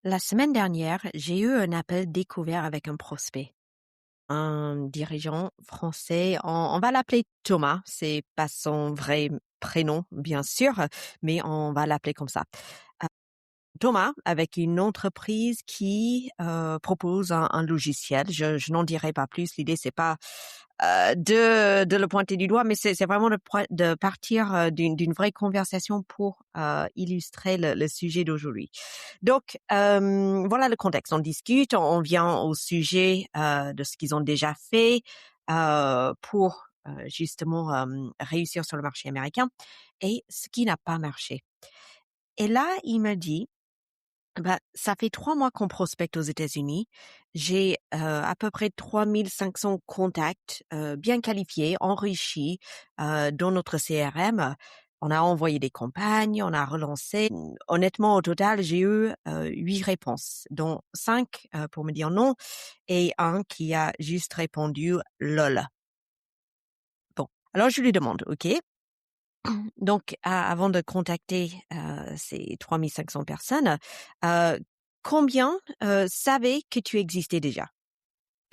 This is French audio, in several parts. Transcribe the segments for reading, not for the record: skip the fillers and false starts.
La semaine dernière, j'ai eu un appel découvert avec un prospect, un dirigeant français. On va l'appeler Thomas. C'est pas son vrai prénom, bien sûr, mais on va l'appeler comme ça. Euh, Thomas, avec une entreprise qui propose un logiciel. Je n'en dirai pas plus. L'idée, c'est pas de le pointer du doigt, mais c'est vraiment de partir d'une vraie conversation pour illustrer le sujet d'aujourd'hui. Donc, voilà le contexte. On discute, on vient au sujet de ce qu'ils ont déjà fait pour justement réussir sur le marché américain et ce qui n'a pas marché. Et là, il me dit, bah, ça fait 3 mois qu'on prospecte aux États-Unis. J'ai à peu près 3500 contacts bien qualifiés, enrichis dans notre CRM. On a envoyé des campagnes, on a relancé. Honnêtement, au total, j'ai eu 8 réponses, dont 5 pour me dire non et un qui a juste répondu lol. Bon, alors je lui demande, OK, donc avant de contacter ces 3500 personnes, heu, combien savaient que tu existais déjà?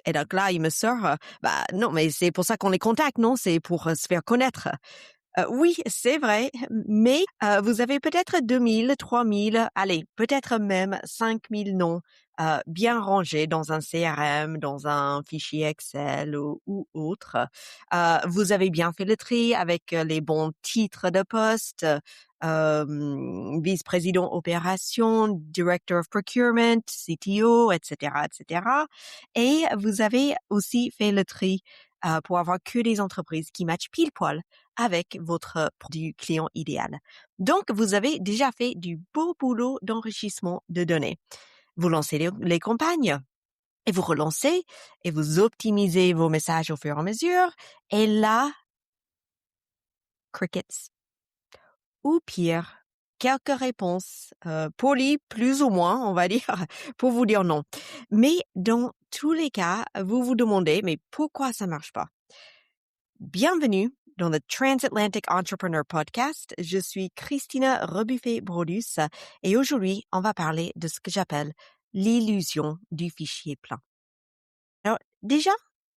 Et donc là, il me sort, «Bah non, mais c'est pour ça qu'on les contacte, non? C'est pour se faire connaître». Oui, c'est vrai, mais vous avez peut-être 2000, 3000, allez, peut-être même 5000 noms bien rangés dans un CRM, dans un fichier Excel ou autre. Vous avez bien fait le tri avec les bons titres de poste, vice-président opération, director of procurement, CTO, etc., etc. Et vous avez aussi fait le tri pour avoir que des entreprises qui matchent pile poil avec votre produit client idéal. Donc, vous avez déjà fait du beau boulot d'enrichissement de données. Vous lancez les campagnes et vous relancez et vous optimisez vos messages au fur et à mesure. Et là, crickets. Ou pire, quelques réponses polies, plus ou moins, on va dire, pour vous dire non. Mais dans tous les cas, vous vous demandez, mais pourquoi ça marche pas? Bienvenue dans le Transatlantic Entrepreneur Podcast. Je suis Christina Rebuffet-Brodus et aujourd'hui, on va parler de ce que j'appelle l'illusion du fichier plein. Alors, déjà,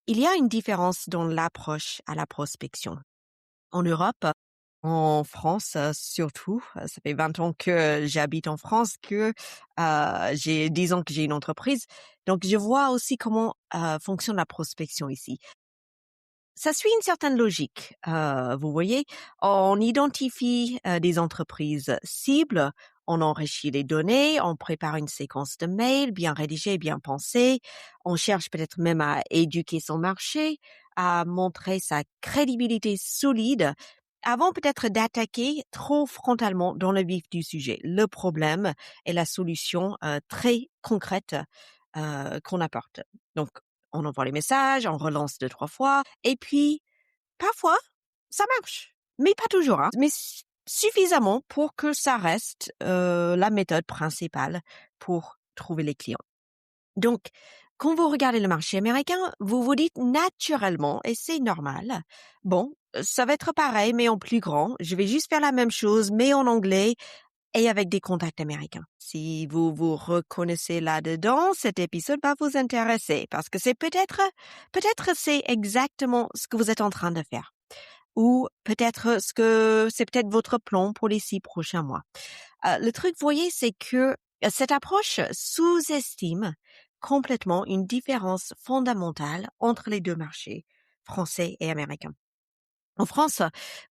il y a une différence dans l'approche à la prospection. En Europe, en France surtout, ça fait 20 ans que j'habite en France, que j'ai 10 ans que j'ai une entreprise. Donc, je vois aussi comment fonctionne la prospection ici. Ça suit une certaine logique. Vous voyez, on identifie des entreprises cibles, on enrichit les données, on prépare une séquence de mails bien rédigée, bien pensée. On cherche peut-être même à éduquer son marché, à montrer sa crédibilité solide, avant peut-être d'attaquer trop frontalement dans le vif du sujet, le problème et la solution très concrète qu'on apporte. Donc, on envoie les messages, on relance 2-3 fois, et puis parfois, ça marche, mais pas toujours, hein, mais suffisamment pour que ça reste la méthode principale pour trouver les clients. Donc, quand vous regardez le marché américain, vous vous dites naturellement, et c'est normal, bon, ça va être pareil, mais en plus grand. Je vais juste faire la même chose, mais en anglais et avec des contacts américains. Si vous vous reconnaissez là-dedans, cet épisode va vous intéresser parce que c'est peut-être c'est exactement ce que vous êtes en train de faire. Ou peut-être c'est peut-être votre plan pour les 6 prochains mois. Le truc, vous voyez, c'est que cette approche sous-estime complètement une différence fondamentale entre les deux marchés, français et américains. En France,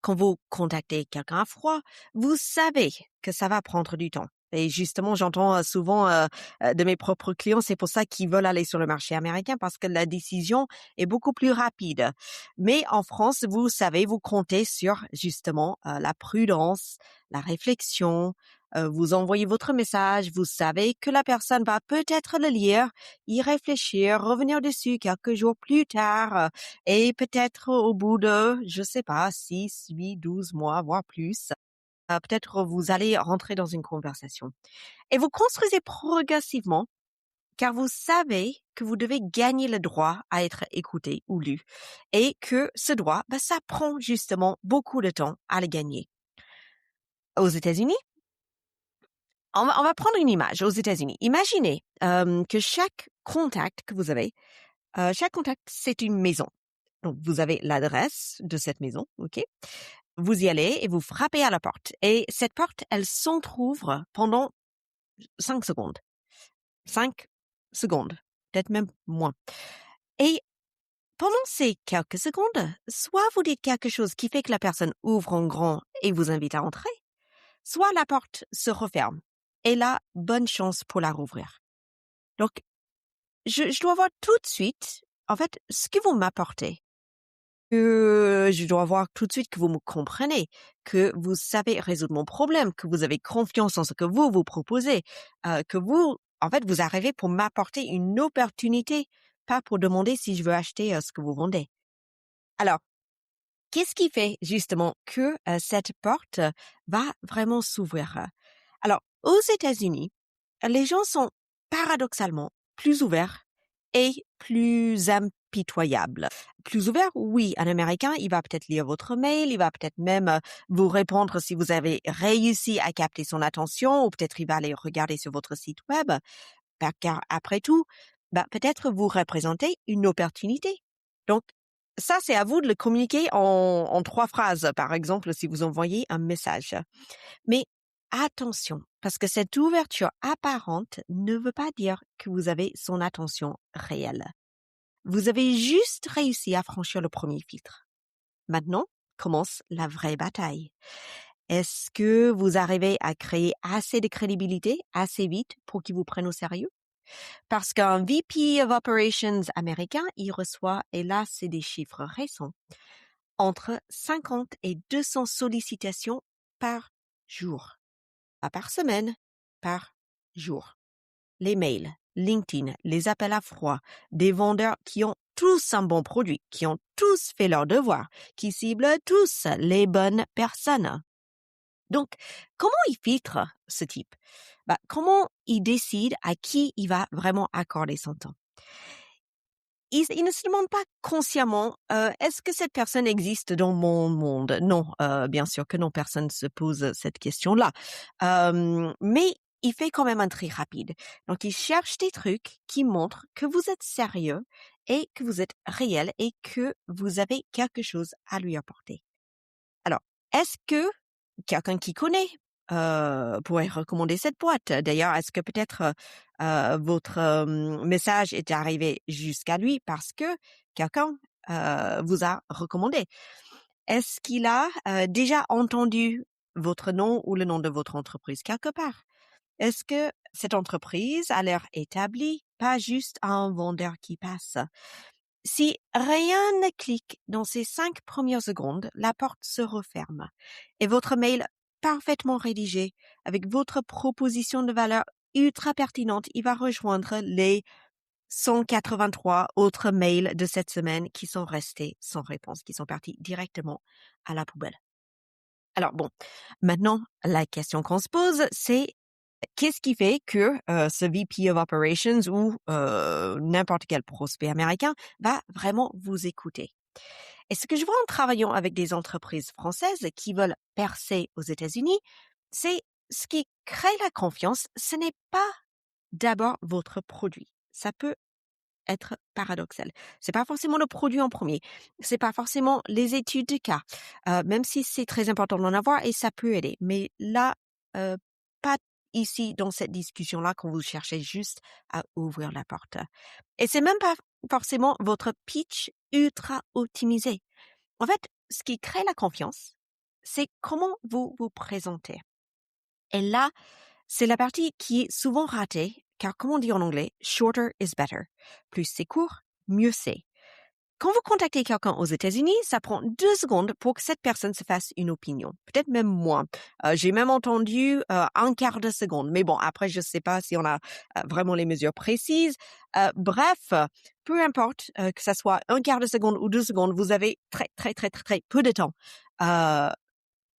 quand vous contactez quelqu'un à froid, vous savez que ça va prendre du temps. Et justement, j'entends souvent de mes propres clients, c'est pour ça qu'ils veulent aller sur le marché américain parce que la décision est beaucoup plus rapide. Mais en France, vous savez, vous comptez sur justement la prudence, la réflexion. Vous envoyez votre message, vous savez que la personne va peut-être le lire, y réfléchir, revenir dessus quelques jours plus tard et peut-être au bout de, je sais pas, 6, 8, 12 mois, voire plus, peut-être vous allez rentrer dans une conversation. Et vous construisez progressivement car vous savez que vous devez gagner le droit à être écouté ou lu et que ce droit, ça prend justement beaucoup de temps à le gagner. Aux États-Unis, on va prendre une image aux États-Unis. Imaginez que chaque contact que vous avez, chaque contact, c'est une maison. Donc, vous avez l'adresse de cette maison, ok? Vous y allez et vous frappez à la porte. Et cette porte, elle s'entrouvre pendant 5 secondes. 5 secondes, peut-être même moins. Et pendant ces quelques secondes, soit vous dites quelque chose qui fait que la personne ouvre en grand et vous invite à entrer, soit la porte se referme. Et là, bonne chance pour la rouvrir. Donc, je dois voir tout de suite, en fait, ce que vous m'apportez. Je dois voir tout de suite que vous me comprenez, que vous savez résoudre mon problème, que vous avez confiance en ce que vous proposez, que vous, en fait, vous arrivez pour m'apporter une opportunité, pas pour demander si je veux acheter ce que vous vendez. Alors, qu'est-ce qui fait justement que cette porte va vraiment s'ouvrir? Alors, aux États-Unis, les gens sont paradoxalement plus ouverts et plus impitoyables. Plus ouverts, oui, un Américain, il va peut-être lire votre mail, il va peut-être même vous répondre si vous avez réussi à capter son attention, ou peut-être il va aller regarder sur votre site web, car après tout, peut-être vous représentez une opportunité. Donc, ça, c'est à vous de le communiquer en 3 phrases, par exemple, si vous envoyez un message. Mais attention, parce que cette ouverture apparente ne veut pas dire que vous avez son attention réelle. Vous avez juste réussi à franchir le premier filtre. Maintenant, commence la vraie bataille. Est-ce que vous arrivez à créer assez de crédibilité assez vite pour qu'ils vous prennent au sérieux? Parce qu'un VP of Operations américain, il reçoit, et là c'est des chiffres récents, entre 50 et 200 sollicitations par jour. Pas par semaine, par jour. Les mails, LinkedIn, les appels à froid, des vendeurs qui ont tous un bon produit, qui ont tous fait leur devoir, qui ciblent tous les bonnes personnes. Donc, comment il filtre ce type? Comment il décide à qui il va vraiment accorder son temps? Il ne se demande pas consciemment est-ce que cette personne existe dans mon monde? Non, bien sûr que non, personne ne se pose cette question-là. Mais il fait quand même un tri rapide. Donc, il cherche des trucs qui montrent que vous êtes sérieux et que vous êtes réel et que vous avez quelque chose à lui apporter. Alors, est-ce que quelqu'un qui connaît pourrait recommander cette boîte? D'ailleurs, est-ce que peut-être votre message est arrivé jusqu'à lui parce que quelqu'un vous a recommandé? Est-ce qu'il a déjà entendu votre nom ou le nom de votre entreprise quelque part? Est-ce que cette entreprise a l'air établie, pas juste un vendeur qui passe? Si rien ne clique dans ces 5 premières secondes, la porte se referme et votre mail parfaitement rédigé avec votre proposition de valeur ultra pertinente, il va rejoindre les 183 autres mails de cette semaine qui sont restés sans réponse, qui sont partis directement à la poubelle. Alors bon, maintenant, la question qu'on se pose, c'est qu'est-ce qui fait que ce VP of Operations ou n'importe quel prospect américain va vraiment vous écouter? Et ce que je vois en travaillant avec des entreprises françaises qui veulent percer aux États-Unis, c'est ce qui crée la confiance, ce n'est pas d'abord votre produit. Ça peut être paradoxal. C'est pas forcément le produit en premier. C'est pas forcément les études de cas. Même si c'est très important d'en avoir et ça peut aider. Mais là, pas ici dans cette discussion-là quand vous cherchez juste à ouvrir la porte. Et c'est même pas forcément votre pitch ultra optimisé. En fait, ce qui crée la confiance, c'est comment vous vous présentez. Et là, c'est la partie qui est souvent ratée, car comme on dit en anglais, shorter is better. Plus c'est court, mieux c'est. Quand vous contactez quelqu'un aux États-Unis, ça prend 2 secondes pour que cette personne se fasse une opinion. Peut-être même moins. J'ai même entendu un quart de seconde. Mais bon, après, je ne sais pas si on a vraiment les mesures précises. Bref, peu importe que ça soit un quart de seconde ou 2 secondes, vous avez très, très, très, très, très peu de temps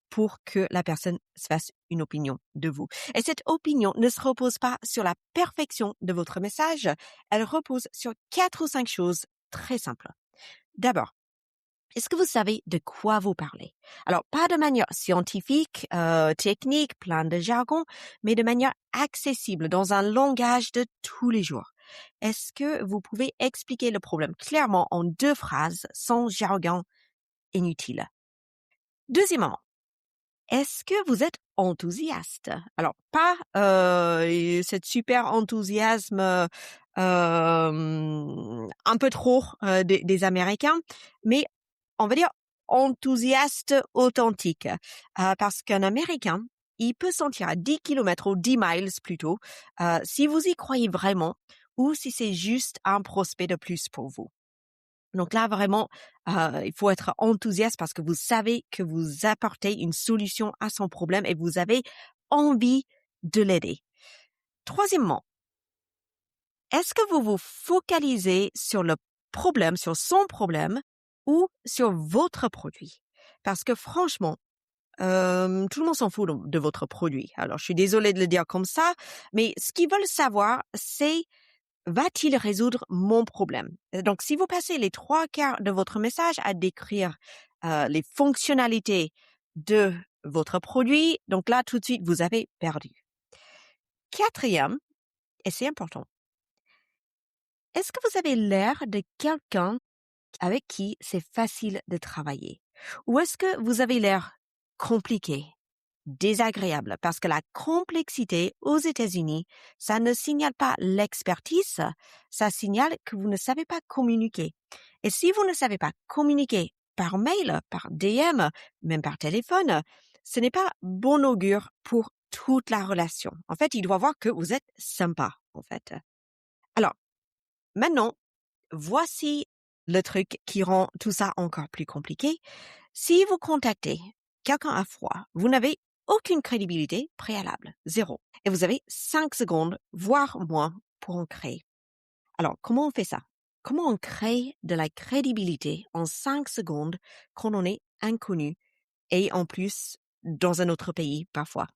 pour que la personne se fasse une opinion de vous. Et cette opinion ne se repose pas sur la perfection de votre message. Elle repose sur 4 ou 5 choses très simples. D'abord, Est-ce que vous savez de quoi vous parlez? Alors, pas de manière scientifique, technique, plein de jargon, mais de manière accessible, dans un langage de tous les jours. Est-ce que vous pouvez expliquer le problème clairement en 2 phrases, sans jargon inutile? Deuxièmement, est-ce que vous êtes enthousiaste? Alors, pas cette super enthousiasme un peu trop des Américains, mais on va dire enthousiaste authentique. Parce qu'un Américain, il peut sentir à 10 kilomètres ou 10 miles plutôt, si vous y croyez vraiment ou si c'est juste un prospect de plus pour vous. Donc là, vraiment, il faut être enthousiaste parce que vous savez que vous apportez une solution à son problème et vous avez envie de l'aider. Troisièmement, est-ce que vous vous focalisez sur le problème, sur son problème ou sur votre produit? Parce que franchement, tout le monde s'en fout de votre produit. Alors, je suis désolée de le dire comme ça, mais ce qu'ils veulent savoir, c'est va-t-il résoudre mon problème? Donc, si vous passez les 3/4 de votre message à décrire les fonctionnalités de votre produit, donc là, tout de suite, vous avez perdu. Quatrième, et c'est important, est-ce que vous avez l'air de quelqu'un avec qui c'est facile de travailler? Ou est-ce que vous avez l'air compliqué, désagréable? Parce que la complexité aux États-Unis, ça ne signale pas l'expertise, ça signale que vous ne savez pas communiquer. Et si vous ne savez pas communiquer par mail, par DM, même par téléphone, ce n'est pas bon augure pour toute la relation. En fait, il doit voir que vous êtes sympa, en fait. Alors, maintenant, voici le truc qui rend tout ça encore plus compliqué. Si vous contactez quelqu'un à froid, vous n'avez aucune crédibilité préalable, 0. Et vous avez 5 secondes, voire moins, pour en créer. Alors, comment on fait ça? Comment on crée de la crédibilité en 5 secondes quand on est inconnu et en plus dans un autre pays parfois?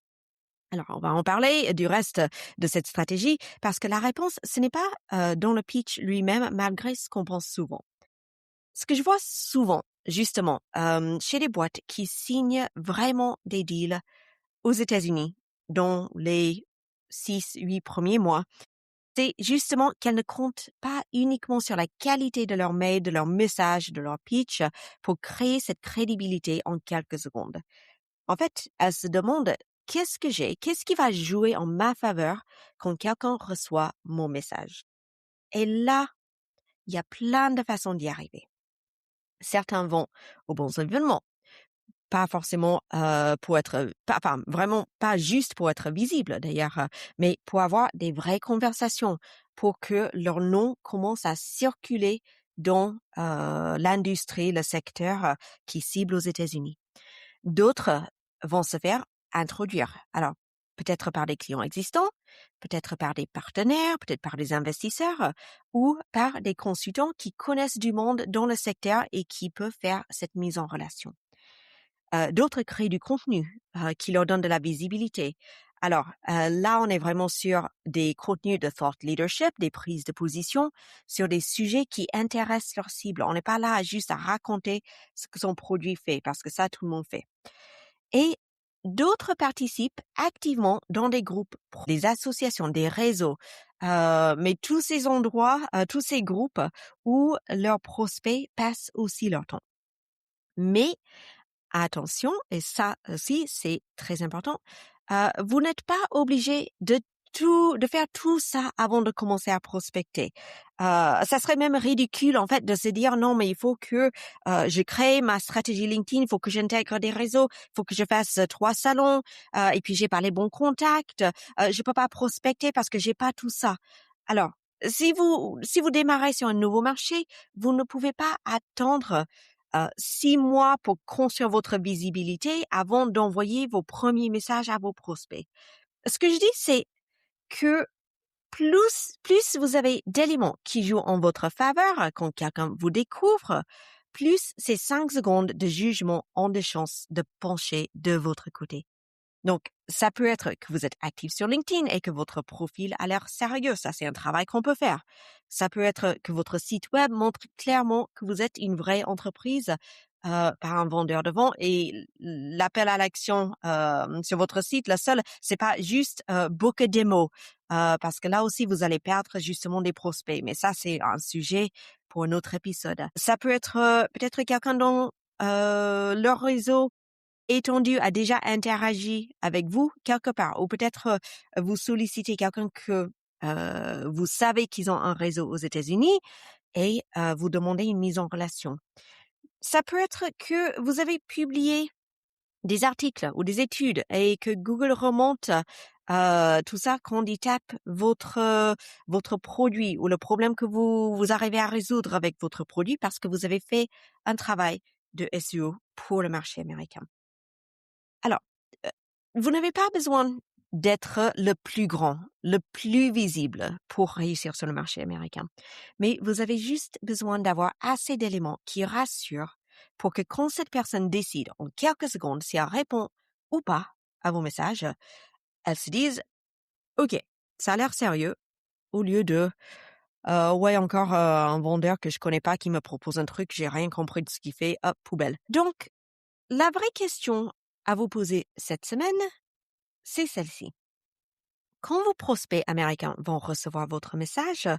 Alors, on va en parler du reste de cette stratégie parce que la réponse, ce n'est pas dans le pitch lui-même, malgré ce qu'on pense souvent. Ce que je vois souvent, justement, chez les boîtes qui signent vraiment des deals aux États-Unis dans les 6-8 premiers mois, c'est justement qu'elles ne comptent pas uniquement sur la qualité de leur mail, de leur message, de leur pitch pour créer cette crédibilité en quelques secondes. En fait, elles se demandent qu'est-ce que j'ai, qu'est-ce qui va jouer en ma faveur quand quelqu'un reçoit mon message. Et là, il y a plein de façons d'y arriver. Certains vont aux bons événements, pas forcément pour être, vraiment pas juste pour être visible d'ailleurs, mais pour avoir des vraies conversations, pour que leur nom commence à circuler dans l'industrie, le secteur qui cible aux États-Unis. D'autres vont se faire introduire. Alors, peut-être par des clients existants, peut-être par des partenaires, peut-être par des investisseurs ou par des consultants qui connaissent du monde dans le secteur et qui peuvent faire cette mise en relation. D'autres créent du contenu qui leur donne de la visibilité. Alors là, on est vraiment sur des contenus de thought leadership, des prises de position sur des sujets qui intéressent leur cible. On n'est pas là juste à raconter ce que son produit fait, parce que ça, tout le monde fait. Et d'autres participent activement dans des groupes, des associations, des réseaux, mais tous ces endroits, tous ces groupes où leurs prospects passent aussi leur temps. Mais attention, et ça aussi c'est très important, vous n'êtes pas obligé de faire tout ça avant de commencer à prospecter. Ça serait même ridicule en fait de se dire non mais il faut que je crée ma stratégie LinkedIn, il faut que j'intègre des réseaux, il faut que je fasse 3 salons et puis j'ai pas les bons contacts, je peux pas prospecter parce que j'ai pas tout ça. Alors si vous démarrez sur un nouveau marché, vous ne pouvez pas attendre 6 mois pour construire votre visibilité avant d'envoyer vos premiers messages à vos prospects. Ce que je dis, c'est que plus vous avez d'éléments qui jouent en votre faveur quand quelqu'un vous découvre, plus ces 5 secondes de jugement ont de chances de pencher de votre côté. Donc, ça peut être que vous êtes actif sur LinkedIn et que votre profil a l'air sérieux. Ça, c'est un travail qu'on peut faire. Ça peut être que votre site web montre clairement que vous êtes une vraie entreprise, pas un vendeur de vent. Et l'appel à l'action sur votre site, le seul, c'est pas juste book a demo, parce que là aussi, vous allez perdre justement des prospects. Mais ça, c'est un sujet pour un autre épisode. Ça peut être peut-être quelqu'un dont leur réseau étendu a déjà interagi avec vous quelque part, ou peut-être vous sollicitez quelqu'un que vous savez qu'ils ont un réseau aux États-Unis et vous demandez une mise en relation. Ça peut être que vous avez publié des articles ou des études et que Google remonte tout ça quand il tape votre produit ou le problème que vous arrivez à résoudre avec votre produit parce que vous avez fait un travail de SEO pour le marché américain. Alors, vous n'avez pas besoin d'être le plus grand, le plus visible pour réussir sur le marché américain. Mais vous avez juste besoin d'avoir assez d'éléments qui rassurent pour que quand cette personne décide en quelques secondes si elle répond ou pas à vos messages, elle se dise « Ok, ça a l'air sérieux » au lieu de ouais, encore un vendeur que je connais pas qui me propose un truc, j'ai rien compris de ce qu'il fait, hop, poubelle. » Donc, la vraie question à vous poser cette semaine, c'est celle-ci. Quand vos prospects américains vont recevoir votre message,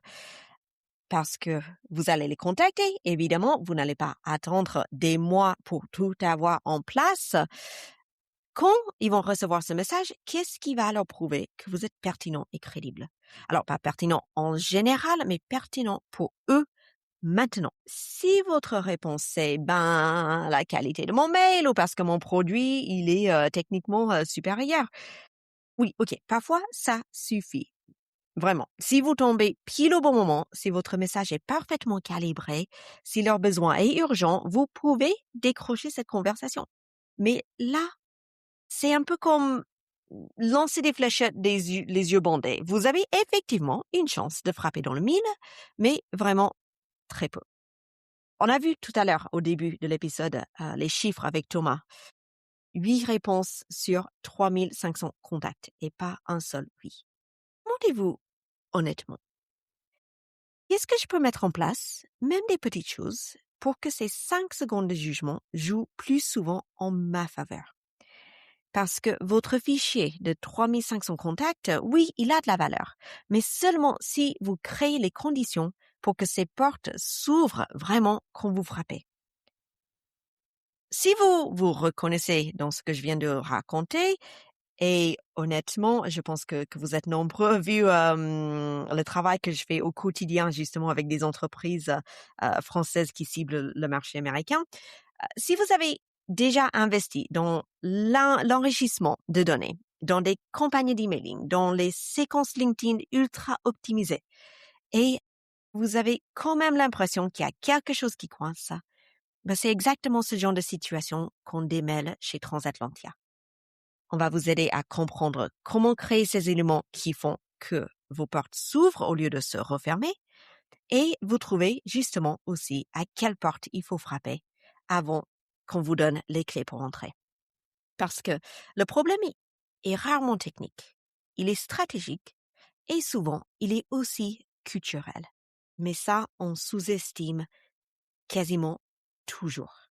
parce que vous allez les contacter, évidemment, vous n'allez pas attendre des mois pour tout avoir en place. Quand ils vont recevoir ce message, qu'est-ce qui va leur prouver que vous êtes pertinent et crédible? Alors, pas pertinent en général, mais pertinent pour eux maintenant. Si votre réponse est la qualité de mon mail ou parce que mon produit, il est techniquement supérieur. Oui, ok, parfois ça suffit. Vraiment. Si vous tombez pile au bon moment, si votre message est parfaitement calibré, si leur besoin est urgent, vous pouvez décrocher cette conversation. Mais là, c'est un peu comme lancer des fléchettes les yeux bandés. Vous avez effectivement une chance de frapper dans le mille, mais vraiment très peu. On a vu tout à l'heure, au début de l'épisode, les chiffres avec Thomas. 8 réponses sur 3500 contacts et pas un seul oui. Demandez-vous honnêtement, qu'est-ce que je peux mettre en place, même des petites choses, pour que ces 5 secondes de jugement jouent plus souvent en ma faveur? Parce que votre fichier de 3500 contacts, oui, il a de la valeur, mais seulement si vous créez les conditions pour que ces portes s'ouvrent vraiment quand vous frappez. Si vous vous reconnaissez dans ce que je viens de raconter, et honnêtement, je pense que vous êtes nombreux vu le travail que je fais au quotidien justement avec des entreprises françaises qui ciblent le marché américain. Si vous avez déjà investi dans l'enrichissement de données, dans des campagnes d'emailing, dans les séquences LinkedIn ultra optimisées, et vous avez quand même l'impression qu'il y a quelque chose qui coince, c'est exactement ce genre de situation qu'on démêle chez Transatlantia. On va vous aider à comprendre comment créer ces éléments qui font que vos portes s'ouvrent au lieu de se refermer et vous trouvez justement aussi à quelle porte il faut frapper avant qu'on vous donne les clés pour entrer. Parce que le problème est rarement technique, il est stratégique et souvent il est aussi culturel. Mais ça, on sous-estime quasiment toujours.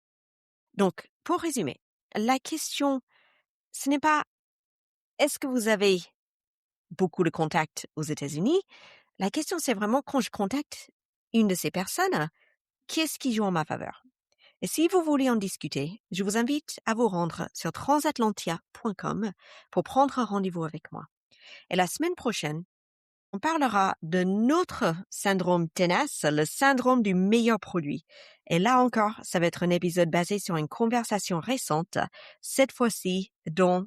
Donc, pour résumer, la question, ce n'est pas est-ce que vous avez beaucoup de contacts aux États-Unis? La question, c'est vraiment quand je contacte une de ces personnes, qu'est-ce qui joue en ma faveur? Et si vous voulez en discuter, je vous invite à vous rendre sur transatlantia.com pour prendre un rendez-vous avec moi. Et la semaine prochaine, on parlera de notre syndrome tenace, le syndrome du meilleur produit. Et là encore, ça va être un épisode basé sur une conversation récente, cette fois-ci dans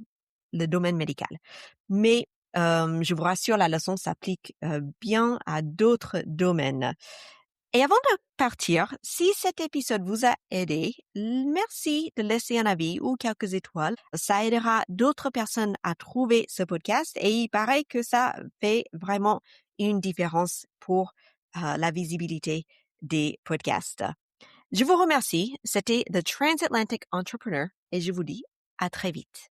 le domaine médical. Mais je vous rassure, la leçon s'applique bien à d'autres domaines. Et avant de partir, si cet épisode vous a aidé, merci de laisser un avis ou quelques étoiles. Ça aidera d'autres personnes à trouver ce podcast et il paraît que ça fait vraiment une différence pour la visibilité des podcasts. Je vous remercie. C'était The Transatlantic Entrepreneur et je vous dis à très vite.